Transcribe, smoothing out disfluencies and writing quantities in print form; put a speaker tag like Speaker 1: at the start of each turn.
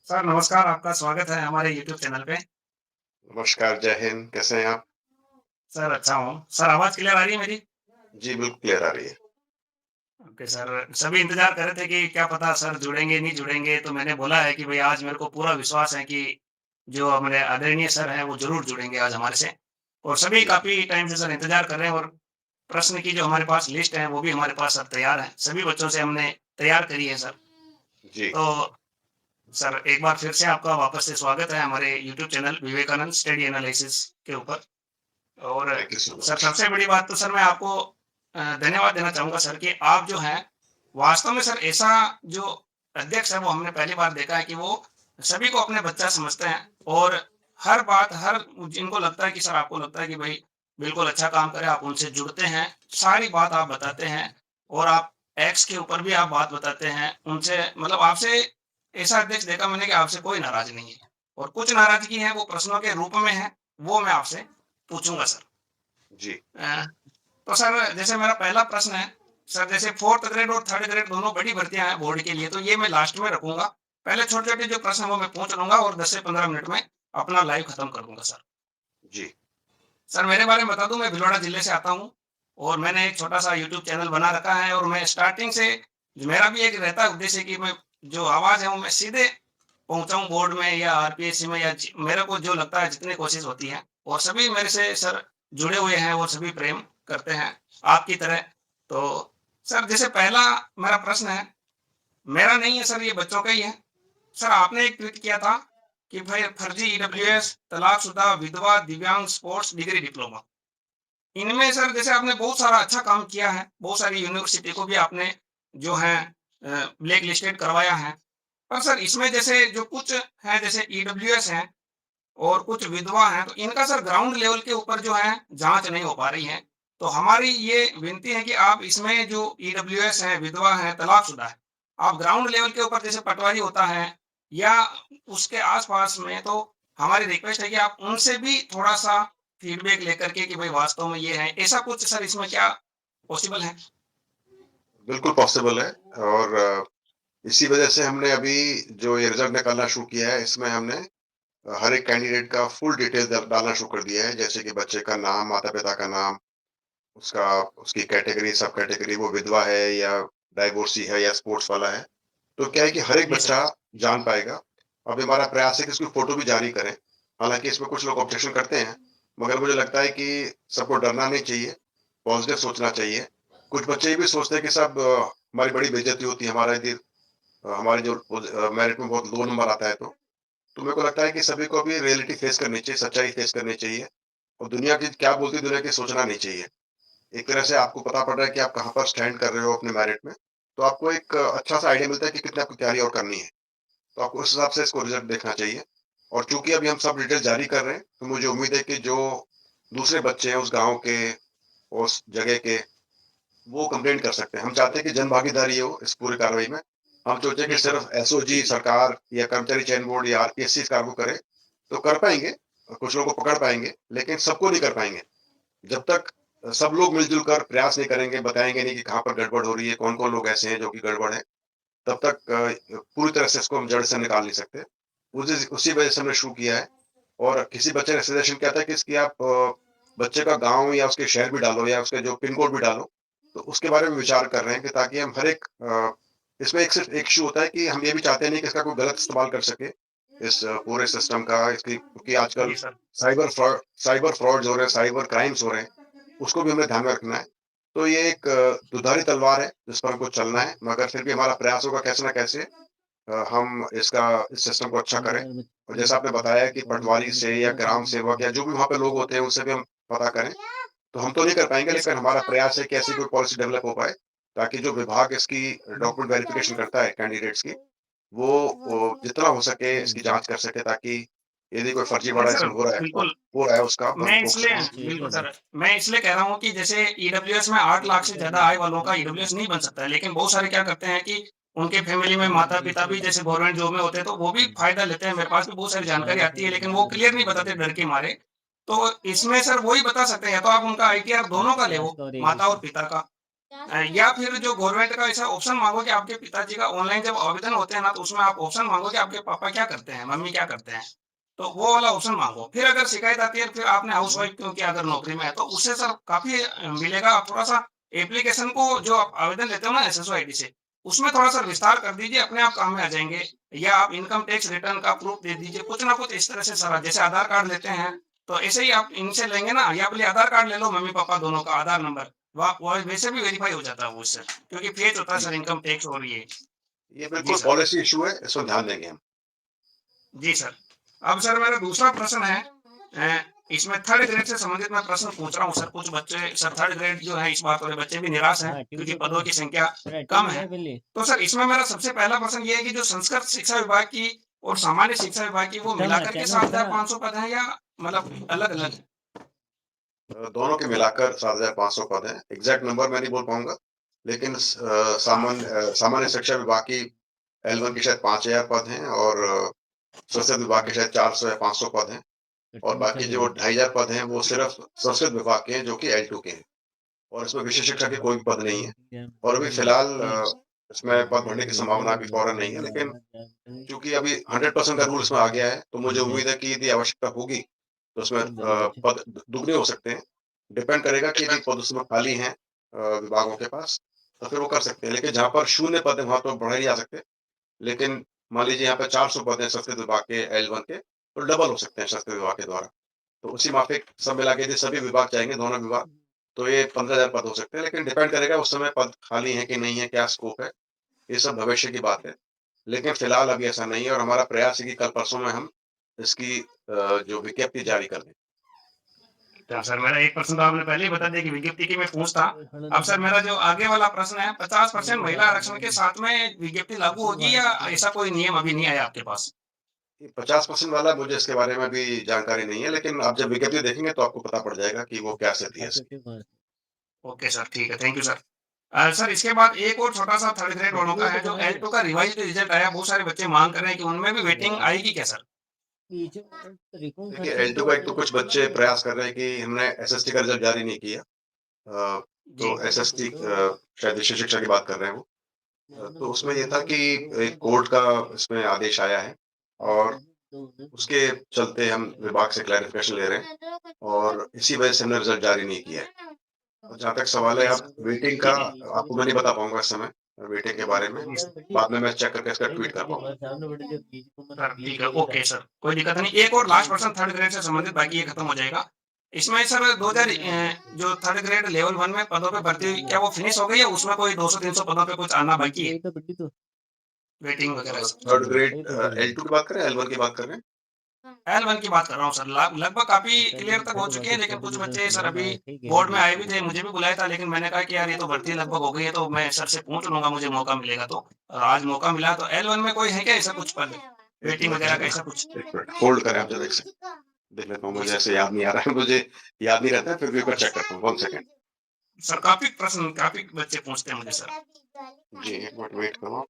Speaker 1: Sir नमस्कार, आपका स्वागत है हमारे यूट्यूब चैनल पे।
Speaker 2: नमस्कार, जय हिंद, कैसे हैं आप?
Speaker 1: सर अच्छा हूँ। सर आवाज़ क्लियर आ रही है मेरी?
Speaker 2: जी, बिल्कुल क्लियर आ रही है।
Speaker 1: ओके सर, सभी इंतज़ार कर रहे थे कि क्या पता सर जुड़ेंगे, नहीं जुड़ेंगे, तो मैंने बोला है कि भई आज मेरे को पूरा विश्वास है कि जो हमारे आदरणीय सर हैं, वो ज़रूर जुड़ेंगे आज हमारे से। और सभी
Speaker 2: जी,
Speaker 1: काफ़ी टाइम से सर इंतज़ार कर रहे हैं और प्रश्न की जो हमारे पास लिस्ट है, वो भी हमारे पास सब तैयार है। सभी बच्चों से हमने तैयार करी है सर।
Speaker 2: जी,
Speaker 1: तो सर एक बार फिर से आपका वापस से स्वागत है हमारे YouTube channel Vivekananda study analysis के ऊपर। और
Speaker 2: thank you so
Speaker 1: sir
Speaker 2: much.
Speaker 1: सबसे बड़ी बात तो सर मैं आपको धन्यवाद देना चाहूँगा सर कि आप जो हैं वास्तव में सर ऐसा जो अध्यक्ष है वो हमने पहली बार देखा है कि वो सभी को अपने बच्चा समझते हैं और हर बात हर जिनको लगता है कि सर आपको लगता है कि भाई बिल्कुल अच्छा काम करे आप उनसे जुड़ते हैं, सारी बात आप बताते हैं और आप एक्स के ऊपर भी आप बात बताते हैं उनसे मतलब आपसे ऐसा अध्यक्ष देखा मैंने कि आपसे कोई नाराज़ नहीं है और कुछ नाराज़गी है वो प्रश्नों के रूप में है, वो मैं आपसे पूछूँगा सर।
Speaker 2: जी,
Speaker 1: अ, तो सर जैसे मेरा पहला प्रश्न है, सर जैसे 4th ग्रेड और 3rd ग्रेड दोनों बड़ी भर्तियाँ हैं बोर्ड के लिए, तो ये मैं लास्ट में रखूँगा। पहले छोटे-छोटे जो प्रश्न हैं वो मैं पूछ लूँगा और 10 से 15 मिनट में अपना लाइव खत्म कर दूँगा सर।
Speaker 2: जी,
Speaker 1: सर मेरे बारे में बता दूँ मैं भीलवाड़ा जिले से आता हूँ और मैंने एक छोटा-सा यूट्यूब चैनल बना रखा है और मैं स्टार्टिंग से मेरा भी एक रहता है उद्देश्य कि मैं जो आवाज़ है वो मैं सीधे पहुँचाऊँ बोर्ड में या आरपीएससी में या मेरे को जो लगता है जितनी कोशिश होती है और सभी मेरे से सर जुड़े हुए हैं और सभी प्रेम करते हैं आपकी तरह। तो सर जैसे पहला मेरा प्रश्न है, मेरा नहीं है सर ये बच्चों का ही है। सर आपने एक ट्वीट किया था कि भाई फर्जी ईडब्ल्यूएस, तलाकशुदा, विधवा, दिव्यांग, स्पोर्ट्स डिग्री डिप्लोमा। इनमें सर जैसे आपने बहुत सारा अच्छा काम किया है, बहुत सारी यूनिवर्सिटी को भी आपने जो है ब्लैक लिस्टेड करवाया है। पर सर इसमें जैसे जो कुछ हैं जैसे ईडब्ल्यूएस हैं और कुछ विधवा हैं, तो इनका सर ग्राउंड लेवल के ऊपर जो है जाँच नहीं हो पा रही है। तो हमारी ये विनती है कि आप इसमें जो ईडब्ल्यूएस हैं, विधवा हैं, तलाकशुदा है, आप ग्राउंड लेवल के ऊपर जैसे पटवारी होता है या उसके आस-पास में तो हमारी रिक्वेस्ट है कि आप उनसे भी थोड़ा-सा फीडबैक लेकर के कि भाई वास्तव में ये है। ऐसा कुछ सर इसमें क्या पॉसिबल है?
Speaker 2: बिल्कुल पॉसिबल है और इसी वजह से हमने अभी जो ये रिज़ल्ट निकालना शुरू किया है, इसमें हमने हर एक कैंडिडेट का फुल डिटेल डालना शुरू कर दिया है, जैसे कि बच्चे का नाम, माता-पिता का नाम, उसका उसकी कैटेगरी, सब कैटेगरी, वो विधवा है या डाइवोर्सी है या स्पोर्ट्स वाला है। तो क्या है कि हर एक
Speaker 1: जी सर।
Speaker 2: बच्चा जान पाएगा। अभी हमारा प्रयास है कि उसकी फ़ोटो भी जारी करें। हालाँकि इसमें कुछ लोग ऑब्जेक्शन करते हैं, मगर मुझे लगता है कि सबको डरना नहीं चाहिए, पॉज़िटिव सोचना चाहिए। कुछ बच्चे ये भी सोचते हैं कि साहब हमारी बड़ी बेइज़्ज़ती होती है, हमारा यदि हमारी जो मेरिट में बहुत लो नंबर आता है तो। तो मेरे को लगता है कि सभी को अभी रियलिटी फ़ेस करनी चाहिए, सच्चाई फ़ेस करनी चाहिए और दुनिया की क्या बोलती है दुनिया की सोचना नहीं चाहिए। एक तरह से आपको पता पड़ रहा है कि आप कहाँ पर स्टैंड कर रहे हो अपने मेरिट में, तो आपको एक अच्छा-सा आइडिया मिलता है कि कितनी आपको तैयारी और करनी है। तो आपको उस हिसाब से इसको रिज़ल्ट देखना चाहिए और चूँकि अभी हम सब डिटेल जारी कर रहे हैं, तो मुझे उम्मीद है कि जो दूसरे बच्चे हैं उस गाँव के, उस जगह के, वो कंप्लेंट कर सकते हैं। हम चाहते हैं कि जन-भागीदारी हो इस पूरी कार्रवाई में। हम सोचे कि
Speaker 1: जी सर।
Speaker 2: सिर्फ़ एसओजी, सरकार या कर्मचारी चयन बोर्ड या आरपीएससी इस कार्य को करे, तो कर पाएँगे, कुछ लोगों को पकड़ पाएँगे, लेकिन सबको नहीं कर पाएँगे। जब तक सब लोग मिल-जुल कर प्रयास नहीं करेंगे, बताएँगे नहीं कि कहाँ पर गड़बड़ हो रही है, कौन-कौन लोग ऐसे हैं जो कि गड़बड़ है, तब तक पूरी तरह से इसको हम जड़ से निकाल नहीं सकते। उसी वजह से हमने शुरू किया है और किसी बच्चे ने सजेशन किया था कि इसकी आप बच्चे का गाँव या उसके शहर भी डालो या उसका जो पिन कोड भी डालो, तो उसके बारे में विचार कर रहे हैं कि ताकि हम हर एक इसमें एक सिर्फ़ एक इश्यू होता है कि हम ये भी चाहते नहीं कि इसका कोई गलत इस्तेमाल कर सके, इस पूरे सिस्टम का इसकी क्योंकि आजकल
Speaker 1: जी सर।
Speaker 2: साइबर फ्रॉड्स हो रहे हैं, साइबर क्राइम्स हो रहे हैं, उसको भी हमें ध्यान में रखना है। तो ये एक दुधारी तलवार है, जिस पर हमको चलना है, मगर फिर भी हमारा प्रयास होगा कैसे न कैसे हम इस सिस्टम को अच्छा करें और जैसा आपने बताया कि पटवारी से या ग्राम सेवक या जो भी वहाँ पे लोग होते हैं, उनसे भी हम पता करें। तो हम तो नहीं कर पाएँगे,
Speaker 1: जी
Speaker 2: लेकिन
Speaker 1: सर।
Speaker 2: हमारा प्रयास है कि ऐसी कोई पॉलिसी डेवलप हो पाए, ताकि जो विभाग इसकी डॉक्यूमेंट वेरिफ़िकेशन करता है कैंडिडेट्स की, वो जितना हो सके इसकी जाँच कर सके ताकि यदि कोई
Speaker 1: नहीं
Speaker 2: फर्ज़ीवाड़ा
Speaker 1: सर,
Speaker 2: इसमें
Speaker 1: बिल्कुल।
Speaker 2: हो रहा है उसका हम
Speaker 1: मैं
Speaker 2: रोक
Speaker 1: इसलिए
Speaker 2: सकें।
Speaker 1: बिल्कुल सर, मैं इसलिए कह रहा हूँ कि जैसे ईडब्ल्यूएस में 8 लाख से ज़्यादा आय वालों का ईडब्ल्यूएस नहीं बन सकता है, लेकिन बहुत सारे क्या करते हैं कि उनके फैमिली में माता-पिता भी जैसे गवर्नमेंट जॉब में होते हैं, तो वो भी फ़ायदा लेते हैं। मेरे पास भी बहुत सारी जानकारी आती है, लेकिन वो क्लियर नहीं बताते डर के मारे। तो इसमें सर वही बता सकते हैं, या तो आप उनका आईटीआर दोनों का ले वो, माता और पिता का। या फिर जो गवर्नमेंट का ऐसा ऑप्शन माँगो कि आपके पिताजी का ऑनलाइन जब आवेदन होते हैं ना, तो उसमें आप ऑप्शन माँगो कि आपके पापा क्या करते हैं, मम्मी क्या करते हैं। तो वो वाला ऑप्शन माँगो। फिर अगर शिकायत आती है, फिर आपने हाउसवाइफ क्यों किया अगर नौकरी में है, तो उससे सर काफ़ी मिलेगा। आप थोड़ा-सा एप्लीकेशन को जो आप आवेदन लेते हो ना एसएसओ आईडी से, उसमें थोड़ा-सा विस्तार कर दीजिए, अपने आप काम में आ जाएँगे। या आप इनकम टैक्स रिटर्न का प्रूफ दे दीजिए, कुछ ना कुछ इस तरह से सर जैसे आधार कार्ड लेते हैं, तो ऐसे ही आप इनसे लेंगे ना, या बोलिए आधार कार्ड ले लो मम्मी-पापा दोनों का आधार नंबर। वो वैसे भी वेरीफाई हो जाता है वो उससे, क्योंकि फेच होता है सर इनकम टैक्स और
Speaker 2: ये
Speaker 1: जी
Speaker 2: बिल्कुल
Speaker 1: सर।
Speaker 2: पॉलिसी इश्यू है, इसको ध्यान देंगे हम।
Speaker 1: जी सर। अब सर मेरा दूसरा प्रश्न है इसमें थर्ड ग्रेड से संबंधित मैं प्रश्न पूछ रहा हूँ सर। कुछ बच्चे सर थर्ड ग्रेड जो है इस बार थोड़े बच्चे भी निराश हैं क्योंकि पदों की संख्या कम है। तो सर इसमें मेरा सबसे पहला प्रश्न ये है कि जो संस्कृत शिक्षा विभाग की और सामान्य शिक्षा विभाग की वो मिलाकर के 7,500 पद हैं या मतलब अलग-अलग?
Speaker 2: दोनों के मिलाकर 7,500 पद हैं। एग्ज़ैक्ट नंबर मैं नहीं बोल पाऊँगा, लेकिन
Speaker 1: हाँ।
Speaker 2: सामान्य शिक्षा विभाग की L1 की शायद 5,000 पद हैं और संस्कृत विभाग के शायद 400 या 500 पद हैं और बाकी जो 2,500 पद हैं, वो सिर्फ़ संस्कृत विभाग के हैं, जो कि L2 के हैं और इसमें विषय शिक्षा के कोई भी पद नहीं है और अभी फ़िलहाल इसमें पद भरने की संभावना अभी फ़ौरन नहीं है, लेकिन चूँकि अभी 100% का रूल इसमें आ गया है, तो मुझे उम्मीद है कि यदि आवश्यकता होगी, तो उसमें पद दुगने हो सकते हैं। डिपेंड करेगा कि यदि पद उसमें खाली हैं विभागों के पास, तो फिर वो कर सकते हैं। लेकिन जहाँ पर शून्य पद हैं, वहाँ तो बढ़ा नहीं जा सकते। लेकिन मान लीजिए यहाँ पे 400 पद हैं संस्कृत विभाग के L1 के, तो डबल हो सकते हैं संस्कृत विभाग के द्वारा। तो उसी माफिक सब मिला के यदि सभी विभाग चाहेंगे, दोनों विभाग, तो ये 15,000 पद हो सकते हैं। लेकिन डिपेंड करेगा उस समय पद खाली हैं कि नहीं है, क्या स्कोप है, ये सब भविष्य की बात है। लेकिन फिलहाल अभी ऐसा नहीं है और हमारा प्रयास है कि कल परसों में हम इसकी जो विज्ञप्ति जारी कर दें।
Speaker 1: तो सर मेरा एक प्रश्न तो आपने पहले ही बता दिया कि विज्ञप्ति की मैं पूछता। अब सर मेरा जो आगे वाला प्रश्न है 50% महिला आरक्षण के साथ में विज्ञप्ति लागू होगी या ऐसा कोई नियम अभी नहीं आया आपके पास?
Speaker 2: ये 50% वाला मुझे इसके बारे में भी जानकारी नहीं है, लेकिन आप जब विज्ञप्ति देखेंगे तो आपको पता पड़ जाएगा कि वो क्या स्थिति है इसकी।
Speaker 1: ओके सर, ठीक है, थैंक यू सर। सर इसके बाद एक और छोटा-सा थर्ड ग्रेड वालों का है जो L2 का रिवाइज़्ड रिज़ल्ट आया, बहुत सारे बच्चे माँग कर रहे हैं कि उनमें भी वेटिंग आएगी क्या सर?
Speaker 2: देखिए L2 का एक तो कुछ बच्चे प्रयास कर रहे हैं कि हमने एसएसटी का रिज़ल्ट जारी नहीं किया।
Speaker 1: जी।
Speaker 2: तो एसएसटी शायद विषय शिक्षा की बात कर रहे हैं वो। तो उसमें ये था कि एक कोर्ट का इसमें आदेश आया है और उसके चलते हम विभाग से क्लैरिफ़िकेशन ले रहे हैं और इसी वजह से हमने रिज़ल्ट जारी नहीं किया है। और जहाँ तक सवाल है
Speaker 1: ओके
Speaker 2: आप
Speaker 1: सर।
Speaker 2: वेटिंग
Speaker 1: जी,
Speaker 2: का,
Speaker 1: जी।
Speaker 2: आपको मैं नहीं बता पाऊँगा इस समय वेटिंग के बारे में।
Speaker 1: जी सर।
Speaker 2: बाद में मैं चेक करके इसका ट्वीट कर पाऊँगा।
Speaker 1: सर ठीक है, ओके सर, कोई दिक्कत नहीं। एक और लास्ट प्रश्न थर्ड ग्रेड से संबंधित, बाकी ये खत्म हो जाएगा। इसमें सर 2000 जो थर्ड ग्रेड लेवल 1 में पदों पे भर्ती हुई, क्या वो फिनिश हो गई है? उसमें कोई 200-300 पदों पे कुछ आना बाकी है? वेटिंग वगैरह सब?
Speaker 2: थर्ड ग्रेड L2 की बात कर रहे हैं, L1 की बात कर रहे हैं?
Speaker 1: L1 की बात कर रहा हूँ सर। लगभग काफ़ी क्लियर तक हो चुके हैं, लेकिन कुछ बच्चे सर अभी बोर्ड में आए भी थे, मुझे भी बुलाया था, लेकिन मैंने कहा कि यार ये तो भर्ती लगभग हो गई है, तो मैं सर से पूछ लूँगा, मुझे मौका मिलेगा तो। और आज मौका मिला तो L1 में कोई है क्या ऐसा कुछ पद?
Speaker 2: एक
Speaker 1: वेटिंग वगैरह का
Speaker 2: मिनट,
Speaker 1: ऐसा कुछ?
Speaker 2: एक मिनट होल्ड करें आप ज़रा एक सेकंड। देख लेता हूँ,
Speaker 1: जी
Speaker 2: मुझे
Speaker 1: सर।
Speaker 2: ऐसे याद नहीं आ रहा है, मुझे याद नहीं रहता है, फिर भी एक बार चेक करता हूँ, 1 सेकंड।
Speaker 1: सर काफ़ी प्रश्न काफ़ी बच्चे पूछते हैं मुझे सर।
Speaker 2: जी, 1 मिनट वेट करो।